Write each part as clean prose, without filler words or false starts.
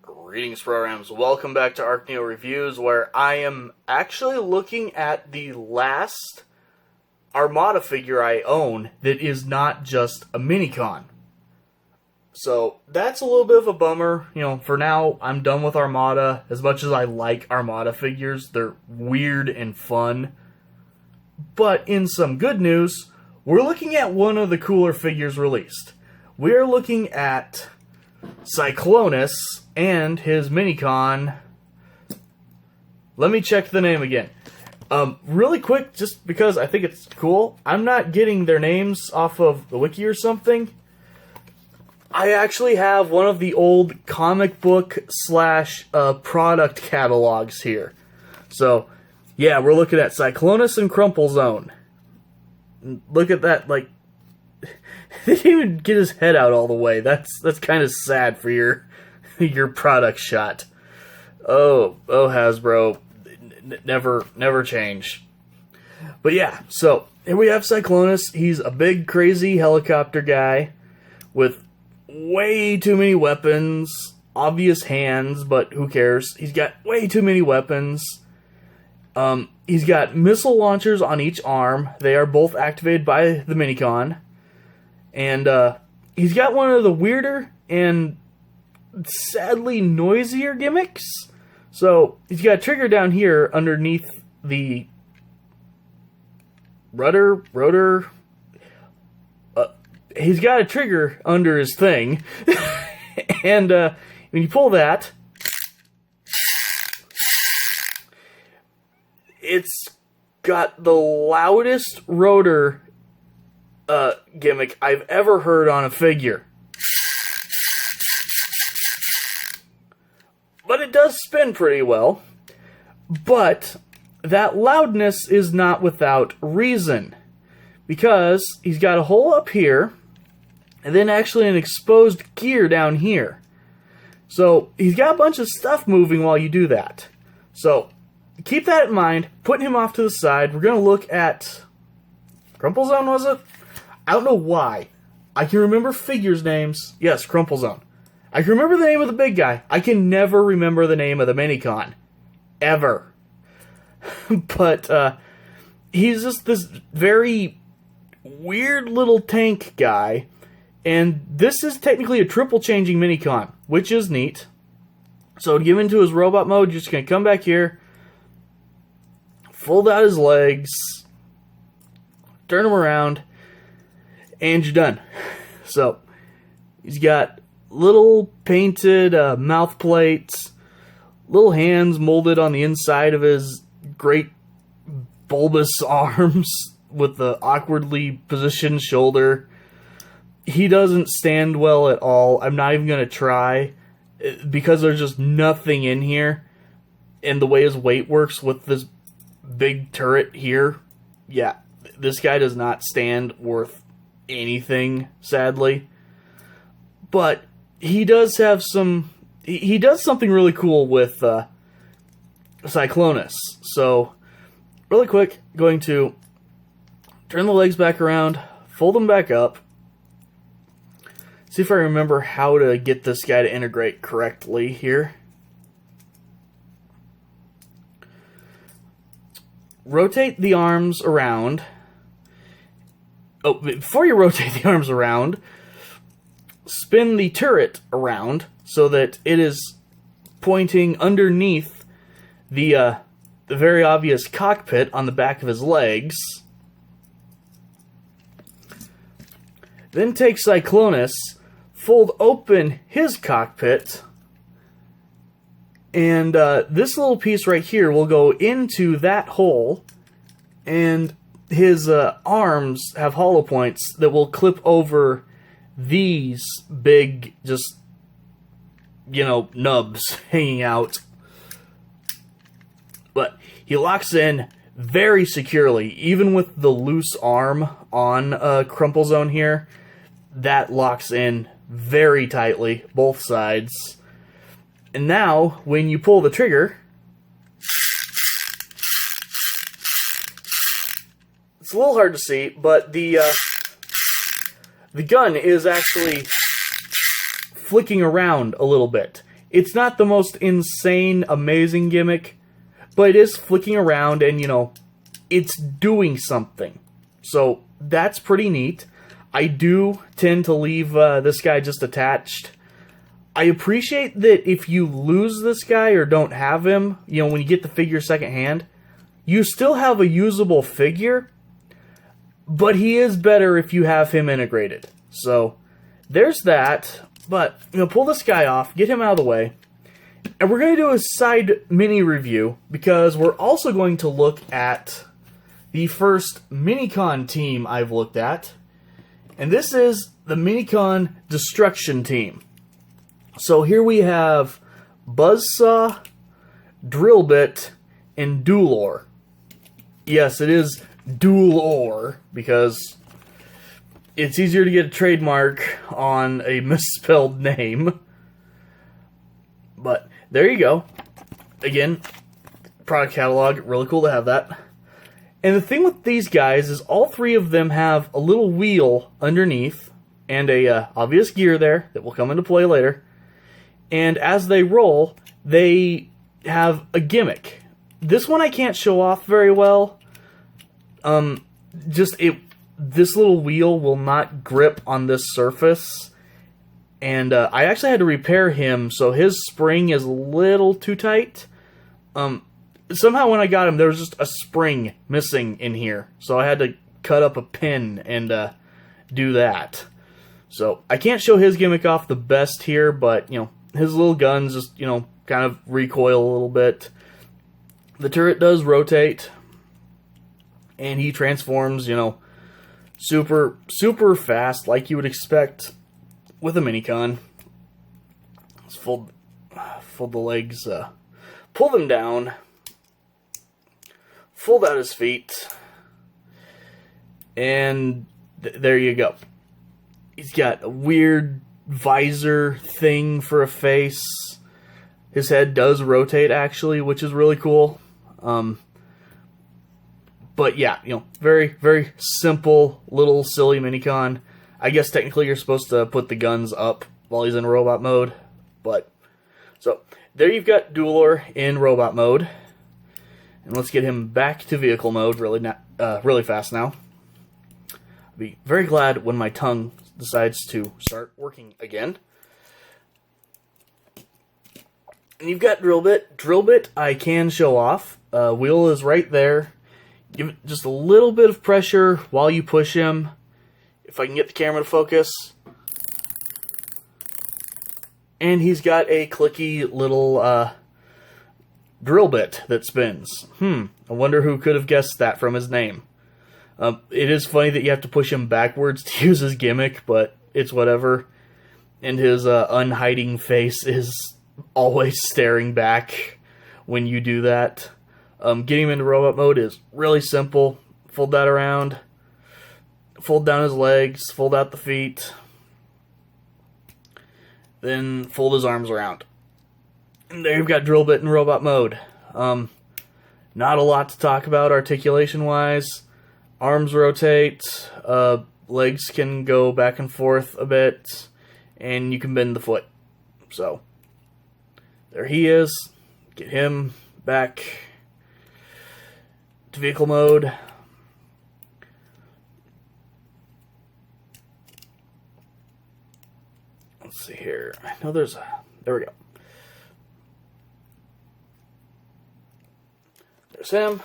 Greetings, programs. Welcome back to ArcNeo Reviews, where I am actually looking at the last Armada figure I own that is not just a Minicon. So, that's a little bit of a bummer. You know, for now, I'm done with Armada. As much as I like Armada figures, they're weird and fun. But in some good news, we're looking at one of the cooler figures released. We're looking at Cyclonus and his Minicon. Let me check the name again. Really quick, just because I think it's cool. I'm not getting their names off of the wiki or something. I actually have one of the old comic book / product catalogs here. So, yeah, we're looking at Cyclonus and Crumple Zone. Look at that, like, they didn't even get his head out all the way. That's kind of sad for your product shot. Oh, Hasbro, never change. But yeah, so here we have Cyclonus. He's a big, crazy helicopter guy with way too many weapons, obvious hands, but who cares? He's got way too many weapons. He's got missile launchers on each arm. They are both activated by the Minicon. And he's got one of the weirder and sadly noisier gimmicks. So he's got a trigger down here underneath the rotor. He's got a trigger under his thing. And when you pull that, it's got the loudest rotor gimmick I've ever heard on a figure. But it does spin pretty well. But that loudness is not without reason. Because he's got a hole up here, and then actually an exposed gear down here. So he's got a bunch of stuff moving while you do that. So keep that in mind. Putting him off to the side, we're going to look at Crumple Zone, was it? I don't know why. I can remember figures' names. Yes, Crumple Zone. I can remember the name of the big guy. I can never remember the name of the Minicon. Ever. But he's just this very weird little tank guy. And this is technically a triple changing Minicon, which is neat. So to get into his robot mode, you're just going to come back here, fold out his legs, turn him around, and you're done. So, he's got little painted mouth plates, little hands molded on the inside of his great bulbous arms with the awkwardly positioned shoulder. He doesn't stand well at all. I'm not even going to try, because there's just nothing in here. And the way his weight works with this big turret here, yeah, this guy does not stand worth anything, sadly. But he does have some... He does something really cool with Cyclonus. So, really quick, going to turn the legs back around, fold them back up, see if I remember how to get this guy to integrate correctly here. Rotate the arms around. Oh, before you rotate the arms around, spin the turret around so that it is pointing underneath the very obvious cockpit on the back of his legs. Then take Cyclonus, fold open his cockpit, and this little piece right here will go into that hole, and his arms have hollow points that will clip over these big, just, you know, nubs hanging out. But he locks in very securely, even with the loose arm on Crumple Zone here. That locks in very tightly, both sides. And now, when you pull the trigger, it's a little hard to see, but the gun is actually flicking around a little bit. It's not the most insane, amazing gimmick, but it is flicking around and, you know, it's doing something. So that's pretty neat. I do tend to leave this guy just attached. I appreciate that if you lose this guy or don't have him, you know, when you get the figure secondhand, you still have a usable figure, but he is better if you have him integrated. So there's that. But, you know, pull this guy off, get him out of the way, and we're going to do a side mini review because we're also going to look at the first Minicon team I've looked at, and this is the Minicon Destruction Team. So here we have Buzzsaw, Drillbit, and Duelor. Yes, it is Duelor because it's easier to get a trademark on a misspelled name. But there you go. Again, product catalog, really cool to have that. And the thing with these guys is all three of them have a little wheel underneath and a obvious gear there that will come into play later. And as they roll, they have a gimmick. This one I can't show off very well. This little wheel will not grip on this surface, and I actually had to repair him, so his spring is a little too tight. Somehow when I got him, there was just a spring missing in here, so I had to cut up a pin and do that. So I can't show his gimmick off the best here, but, you know, his little guns just, you know, kind of recoil a little bit. The turret does rotate, and he transforms, you know, super, super fast, like you would expect with a Minicon. Let's fold the legs, pull them down, fold out his feet, and there you go. He's got a weird visor thing for a face. His head does rotate, actually, which is really cool. But yeah, you know, very, very simple little silly Minicon. I guess technically you're supposed to put the guns up while he's in robot mode. But, so, there you've got Duelor in robot mode. And let's get him back to vehicle mode really fast now. I'll be very glad when my tongue decides to start working again. And you've got Drillbit. Drillbit I can show off. Wheel is right there. Give it just a little bit of pressure while you push him. If I can get the camera to focus. And he's got a clicky little drill bit that spins. I wonder who could have guessed that from his name. It is funny that you have to push him backwards to use his gimmick, but it's whatever. And his unhiding face is always staring back when you do that. Getting him into robot mode is really simple. Fold that around. Fold down his legs. Fold out the feet. Then fold his arms around. And there you've got Drillbit in robot mode. Not a lot to talk about articulation-wise. Arms rotate. Legs can go back and forth a bit. And you can bend the foot. So, there he is. Get him back to vehicle mode. Let's see here. I know there's a... There we go. There's him.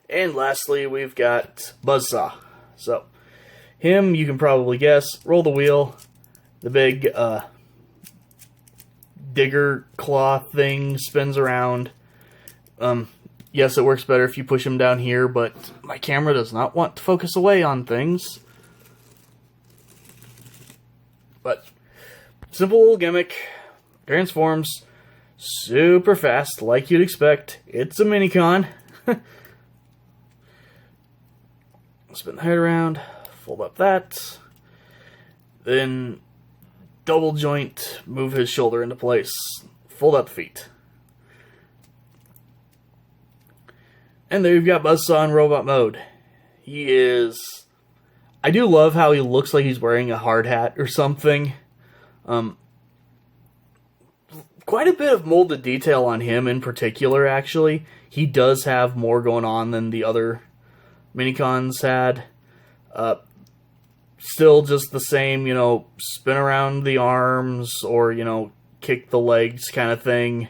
And lastly, we've got Buzzsaw. So, him, you can probably guess. Roll the wheel. The big digger claw thing spins around. Yes, it works better if you push him down here, but my camera does not want to focus away on things. But, simple little gimmick. Transforms super fast, like you'd expect. It's a Minicon. Spin the head around, fold up that. Then, double joint, move his shoulder into place. Fold up the feet. And there you've got Buzzsaw in robot mode. He is... I do love how he looks like he's wearing a hard hat or something. quite a bit of molded detail on him in particular, actually. He does have more going on than the other Minicons had. Still just the same, you know, spin around the arms or, you know, kick the legs kind of thing.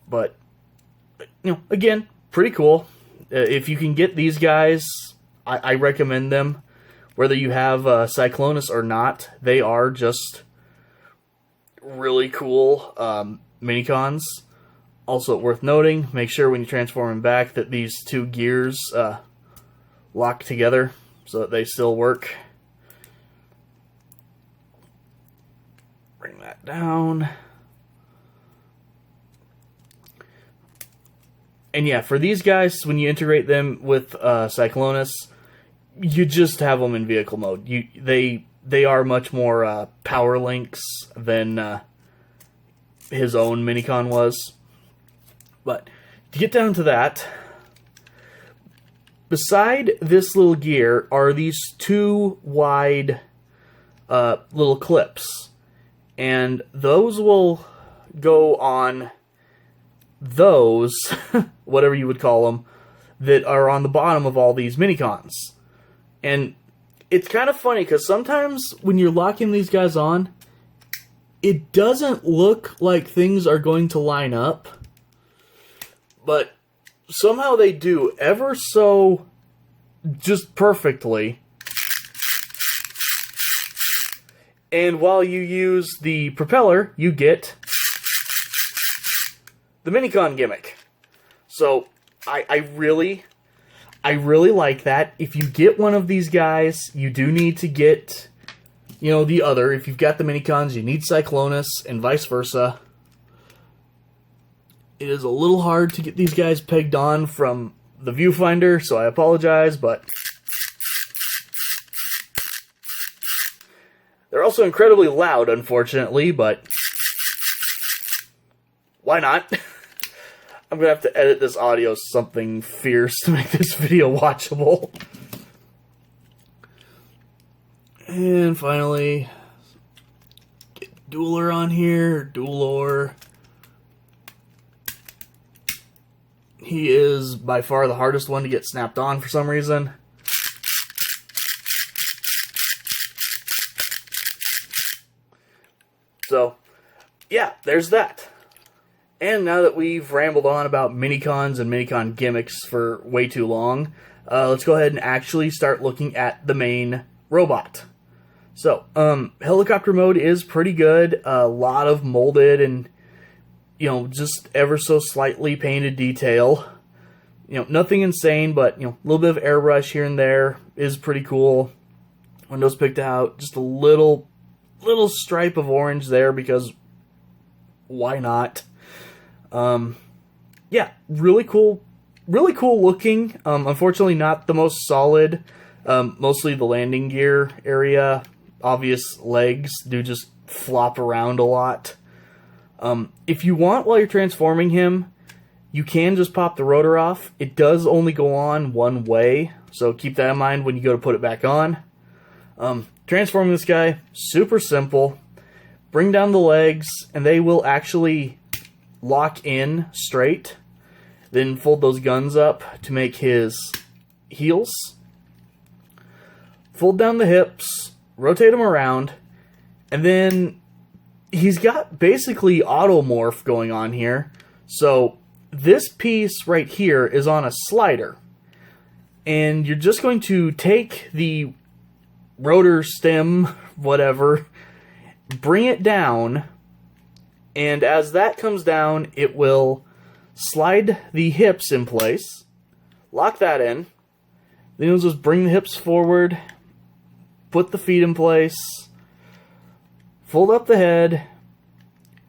But, you know, again, pretty cool. If you can get these guys, I recommend them. Whether you have Cyclonus or not, they are just really cool Minicons. Also worth noting, make sure when you transform them back that these two gears lock together so that they still work. Bring that down. And yeah, for these guys, when you integrate them with Cyclonus, you just have them in vehicle mode. They are much more power links than his own Minicon was. But to get down to that, beside this little gear are these two wide little clips. And those will go on those, whatever you would call them, that are on the bottom of all these Minicons. And it's kind of funny, because sometimes when you're locking these guys on, it doesn't look like things are going to line up. But somehow they do, ever so just perfectly. And while you use the propeller, you get the Minicon gimmick. So, I really like that. If you get one of these guys, you do need to get, you know, the other. If you've got the Minicons, you need Cyclonus, and vice versa. It is a little hard to get these guys pegged on from the viewfinder, so I apologize, but they're also incredibly loud, unfortunately, but why not? I'm going to have to edit this audio something fierce to make this video watchable. And finally, get Dueler on here, Duelor. He is by far the hardest one to get snapped on for some reason. So, yeah, there's that. And now that we've rambled on about Minicons and Minicon gimmicks for way too long, let's go ahead and actually start looking at the main robot. So, helicopter mode is pretty good. A lot of molded and, you know, just ever so slightly painted detail. You know, nothing insane, but, you know, a little bit of airbrush here and there is pretty cool. Windows picked out, just a little stripe of orange there because why not? Yeah, really cool looking. Unfortunately not the most solid. Mostly the landing gear area. Obvious legs do just flop around a lot. If you want, while you're transforming him, you can just pop the rotor off. It does only go on one way, so keep that in mind when you go to put it back on. Transforming this guy, super simple. Bring down the legs, and they will actually lock in straight. Then fold those guns up to make his heels. Fold down the hips, rotate them around, and then he's got basically automorph going on here. So this piece right here is on a slider. And you're just going to take the rotor stem, whatever, bring it down, and as that comes down, it will slide the hips in place, lock that in, then you'll just bring the hips forward, put the feet in place, fold up the head,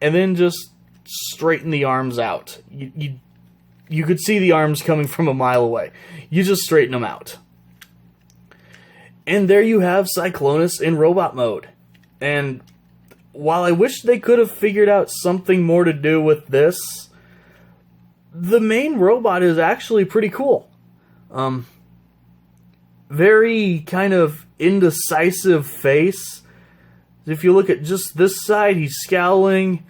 and then just straighten the arms out. You could see the arms coming from a mile away. You just straighten them out. And there you have Cyclonus in robot mode. And while I wish they could have figured out something more to do with this, the main robot is actually pretty cool. Very kind of indecisive face. If you look at just this side, he's scowling.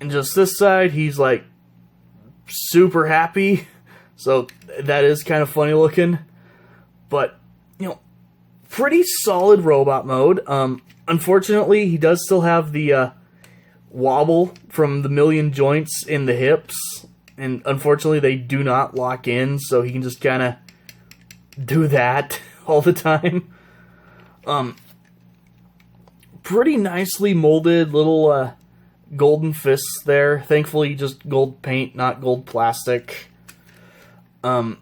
And just this side, he's like super happy. So that is kind of funny looking. But, you know, pretty solid robot mode. Unfortunately, he does still have the wobble from the million joints in the hips. And unfortunately, they do not lock in, so he can just kind of do that all the time. Pretty nicely molded little golden fists there. Thankfully, just gold paint, not gold plastic. The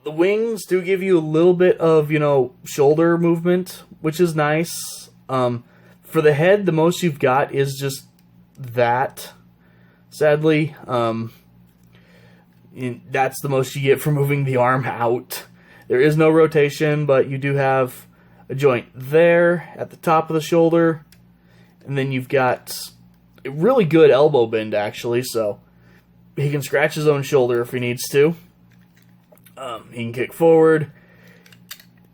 wings do give you a little bit of, you know, shoulder movement, which is nice. For the head, the most you've got is just that. Sadly, that's the most you get for moving the arm out. There is no rotation, but you do have a joint there at the top of the shoulder. And then you've got a really good elbow bend, actually, so he can scratch his own shoulder if he needs to. He can kick forward.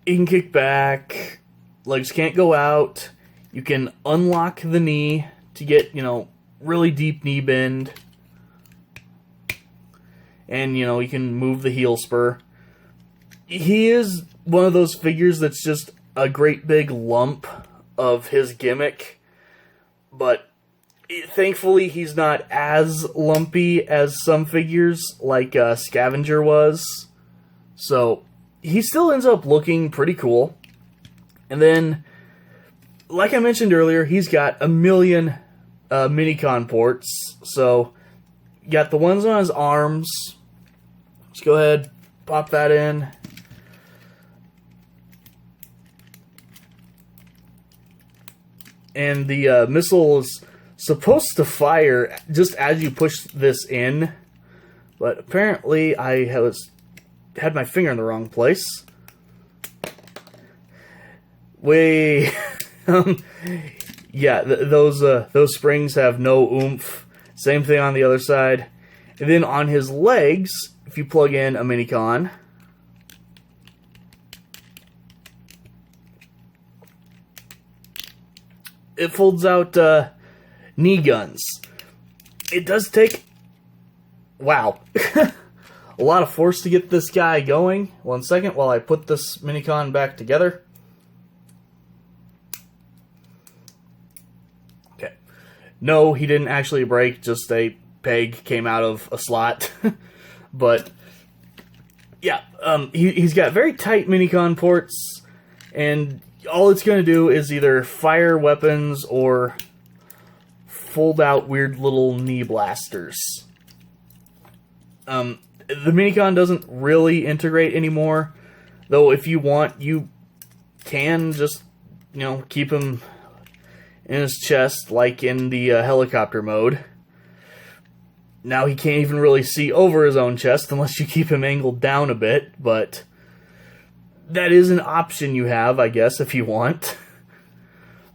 He can kick back. Legs can't go out. You can unlock the knee to get, you know, really deep knee bend. And, you know, you can move the heel spur. He is one of those figures that's just a great big lump of his gimmick. But thankfully, he's not as lumpy as some figures, like Scavenger was. So he still ends up looking pretty cool. And then, like I mentioned earlier, he's got a million Minicon ports. So you got the ones on his arms. Let's go ahead, pop that in. And the missile is supposed to fire just as you push this in. But apparently I had my finger in the wrong place. Yeah, those springs have no oomph. Same thing on the other side. And then on his legs, if you plug in a Minicon, it folds out knee guns. It does take, wow, a lot of force to get this guy going. 1 second while I put this Minicon back together. Okay. No, he didn't actually break, just a peg came out of a slot. But, yeah, he's got very tight Minicon ports, and all it's going to do is either fire weapons or fold out weird little knee blasters. The Minicon doesn't really integrate anymore, though if you want, you can just, you know, keep him in his chest like in the helicopter mode. Now he can't even really see over his own chest unless you keep him angled down a bit, but that is an option you have, I guess, if you want.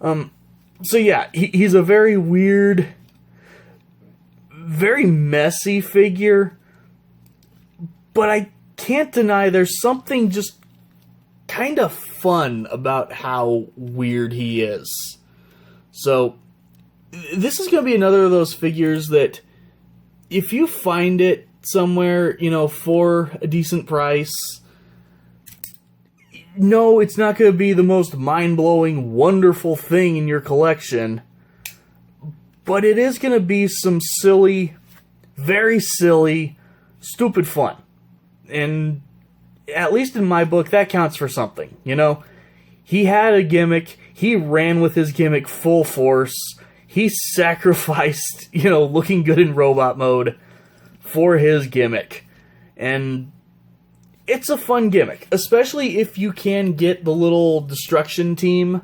So yeah, he's a very weird, very messy figure, but I can't deny there's something just kind of fun about how weird he is. So this is going to be another of those figures that if you find it somewhere, you know, for a decent price, no, it's not going to be the most mind-blowing, wonderful thing in your collection, but it is going to be some silly, very silly, stupid fun. And at least in my book, that counts for something, you know? He had a gimmick, he ran with his gimmick full force, he sacrificed, you know, looking good in robot mode for his gimmick. And it's a fun gimmick, especially if you can get the little destruction team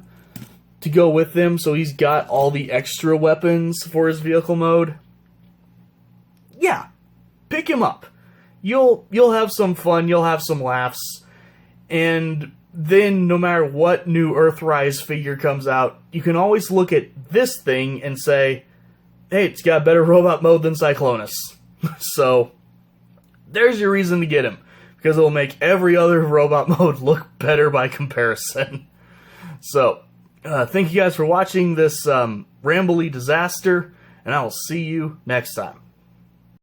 to go with him, so he's got all the extra weapons for his vehicle mode. Yeah, pick him up. You'll have some fun, you'll have some laughs, and then no matter what new Earthrise figure comes out, you can always look at this thing and say, hey, it's got better robot mode than Cyclonus. So, there's your reason to get him, because it'll make every other robot mode look better by comparison. So, thank you guys for watching this rambly disaster, and and I will see you next time.